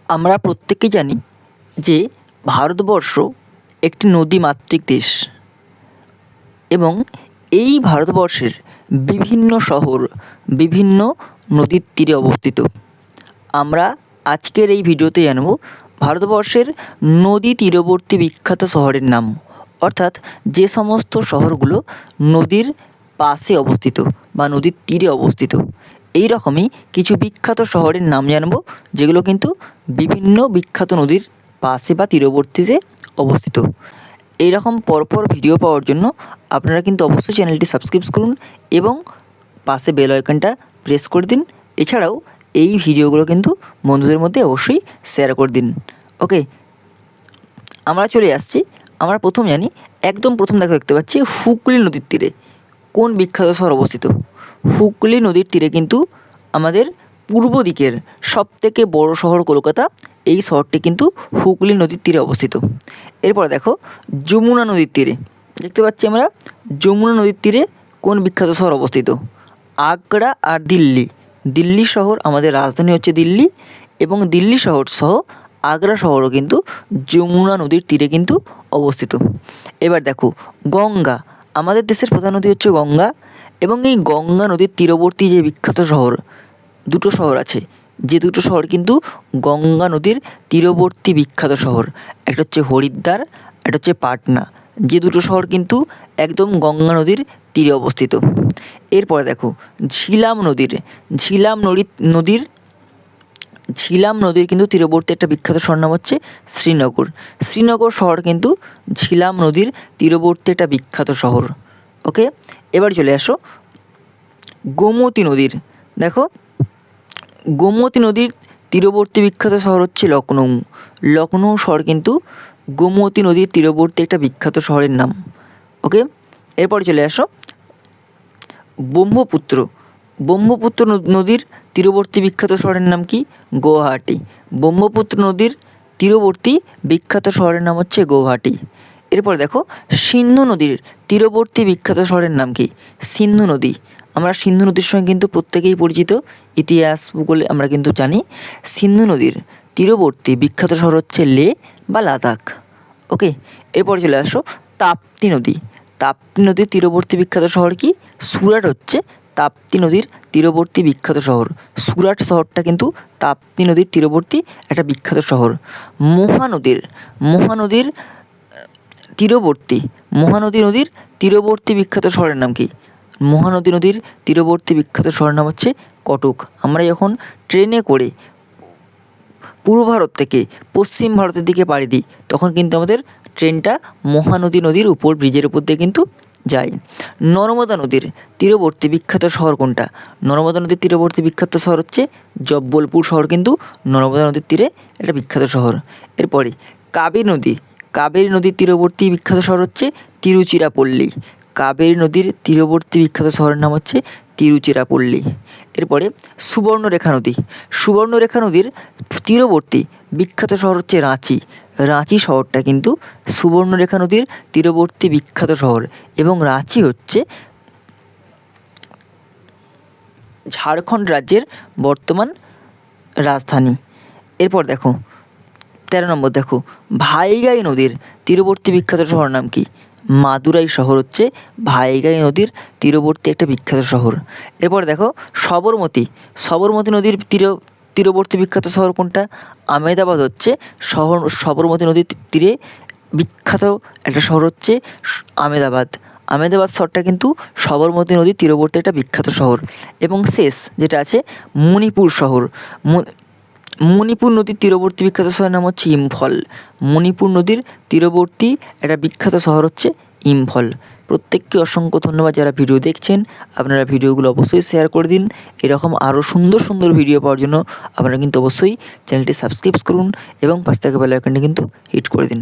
আমরা প্রত্যেকেই জানি যে ভারতবর্ষ একটি নদীমাতৃক দেশ এবং এই ভারতবর্ষের বিভিন্ন শহর বিভিন্ন নদীর তীরে অবস্থিত। আমরা আজকের এই ভিডিওতে জানব ভারতবর্ষের নদী তীরবর্তী বিখ্যাত শহরের নাম, অর্থাৎ যে সমস্ত শহরগুলো নদীর পাশে অবস্থিত বা নদীর তীরে অবস্থিত। এই রকমই কিছু বিখ্যাত শহরের নাম জানব, যেগুলো কিন্তু বিভিন্ন বিখ্যাত নদীর পাশে বা তীরবর্তীতে অবস্থিত। এই রকম পরপর ভিডিও পাওয়ার জন্য আপনারা কিন্তু অবশ্যই চ্যানেলটি সাবস্ক্রাইব করুন এবং পাশে বেল আইকনটা প্রেস করে দিন। এছাড়াও এই ভিডিওগুলো কিন্তু বন্ধুদের মধ্যে অবশ্যই শেয়ার করে দিন। ওকে, আমরা চলে আসছি। আমরা প্রথম জানি, একদম প্রথম দেখতে পাচ্ছি হুগলি নদীর তীরে কোন বিখ্যাত শহর অবস্থিত। হুগলি নদীর তীরে কিন্তু আমাদের পূর্ব দিকের সবথেকে বড় শহর কলকাতা। এই শহরটি কিন্তু হুগলি নদীর তীরে অবস্থিত। এরপর দেখো যমুনা নদীর তীরে দেখতে পাচ্ছি আমরা যমুনা নদীর তীরে কোন বিখ্যাত শহর অবস্থিত। আগ্রা আর দিল্লি। দিল্লি শহর আমাদের রাজধানী হচ্ছে দিল্লি, এবং দিল্লি শহর সহ আগ্রা শহরও কিন্তু যমুনা নদীর তীরে কিন্তু অবস্থিত। এবার দেখো গঙ্গা। আমাদের দেশের প্রধান নদী হচ্ছে গঙ্গা, এবং এই গঙ্গা নদীর তীরবর্তী যে বিখ্যাত শহর, দুটো শহর আছে, যে দুটো শহর কিন্তু গঙ্গা নদীর তীরবর্তী বিখ্যাত শহর। একটা হচ্ছে হরিদ্বার, একটা হচ্ছে পাটনা। যে দুটো শহর কিন্তু একদম গঙ্গা নদীর তীরে অবস্থিত। এরপরে দেখো ঝিলাম নদীর কিন্তু তীরবর্তী একটা বিখ্যাত শহর নাম হচ্ছে শ্রীনগর। শ্রীনগর শহর কিন্তু ঝিলাম নদীর তীরবর্তী একটা বিখ্যাত শহর। ওকে, এবার চলে আসো গোমতী নদীর। দেখো গোমতী নদীর তীরবর্তী বিখ্যাত শহর হচ্ছে লখনৌ। লখনৌ শহর কিন্তু গোমতী নদীর তীরবর্তী একটা বিখ্যাত শহরের নাম। ওকে, এরপর চলে আসো ব্রহ্মপুত্র নদীর তীরবর্তী বিখ্যাত শহরের নাম কি? গৌহাটি। ব্রহ্মপুত্র নদীর তীরবর্তী বিখ্যাত শহরের নাম হচ্ছে গৌহাটি। এরপর দেখো সিন্ধু নদীর তীরবর্তী বিখ্যাত শহরের নাম কি? সিন্ধু নদী। আমরা সিন্ধু নদীর সঙ্গে কিন্তু প্রত্যেকেই পরিচিত, ইতিহাস ভূগোলে আমরা কিন্তু জানি। সিন্ধু নদীর তীরবর্তী বিখ্যাত শহর হচ্ছে লে বা লাদাখ। ওকে, এরপর চলে আসো তাপ্তি নদী। তাপ্তি নদীর তীরবর্তী বিখ্যাত শহর কি? সুরাট হচ্ছে তাপ্তি নদীর তীরবর্তী বিখ্যাত শহর। সুরাট শহরটা কিন্তু তাপ্তি নদীর তীরবর্তী একটা বিখ্যাত শহর। মহানদীর তীরবর্তী বিখ্যাত শহরের নাম কি? মহানদী নদীর তীরবর্তী বিখ্যাত শহরের নাম হচ্ছে কটক। আমরা যখন ট্রেনে করে পূর্ব ভারত থেকে পশ্চিম ভারতের দিকে পাড়ি দিই, তখন কিন্তু আমাদের ট্রেনটা মহানদী নদীর উপর ব্রিজের উপর দিয়ে কিন্তু যায়। নর্মদা নদীর তীরবর্তী বিখ্যাত শহর কোনটা? নর্মদা নদীর তীরবর্তী বিখ্যাত শহর হচ্ছে জব্বলপুর শহর, কিন্তু নর্মদা নদীর তীরে একটা বিখ্যাত শহর। এরপরে কাবেরী নদীর তীরবর্তী বিখ্যাত শহর হচ্ছে তিরুচিরাপল্লী। কাবেরী নদীর তীরবর্তী বিখ্যাত শহরের নাম হচ্ছে তিরুচিরাপল্লী। এরপরে সুবর্ণরেখা নদীর তীরবর্তী বিখ্যাত শহর হচ্ছে রাঁচি। রাঁচি শহরটা কিন্তু সুবর্ণরেখা নদীর তীরবর্তী বিখ্যাত শহর, এবং রাঁচি হচ্ছে ঝাড়খণ্ড রাজ্যের বর্তমান রাজধানী। এরপর দেখো 13 নম্বর দেখো ভাইগাই নদীর তীরবর্তী বিখ্যাত শহর নাম কি? মাদুরাই শহর হচ্ছে ভাইগাই নদীর তীরবর্তী একটা বিখ্যাত শহর। এরপর দেখো সবরমতী নদীর তীরবর্তী বিখ্যাত শহর কোনটা? আমেদাবাদ হচ্ছে সবরমতী নদীর তীরে বিখ্যাত একটা শহর হচ্ছে আমেদাবাদ শহরটা কিন্তু সবরমতী নদীর তীরবর্তী একটা বিখ্যাত শহর। এবং শেষ যেটা আছে মণিপুর নদীর তীরবর্তী বিখ্যাত শহরের নাম হচ্ছে ইম্ফল। মণিপুর নদীর তীরবর্তী একটা বিখ্যাত শহর হচ্ছে ইম্ফল। প্রত্যেককে অসংখ্য ধন্যবাদ যারা ভিডিও দেখছেন। আপনারা ভিডিওগুলো অবশ্যই শেয়ার করে দিন। এরকম আরও সুন্দর সুন্দর ভিডিও পাওয়ার জন্য আপনারা কিন্তু অবশ্যই চ্যানেলটি সাবস্ক্রাইব করুন এবং পাশে থাকা বেল আইকনটি কিন্তু হিট করে দিন।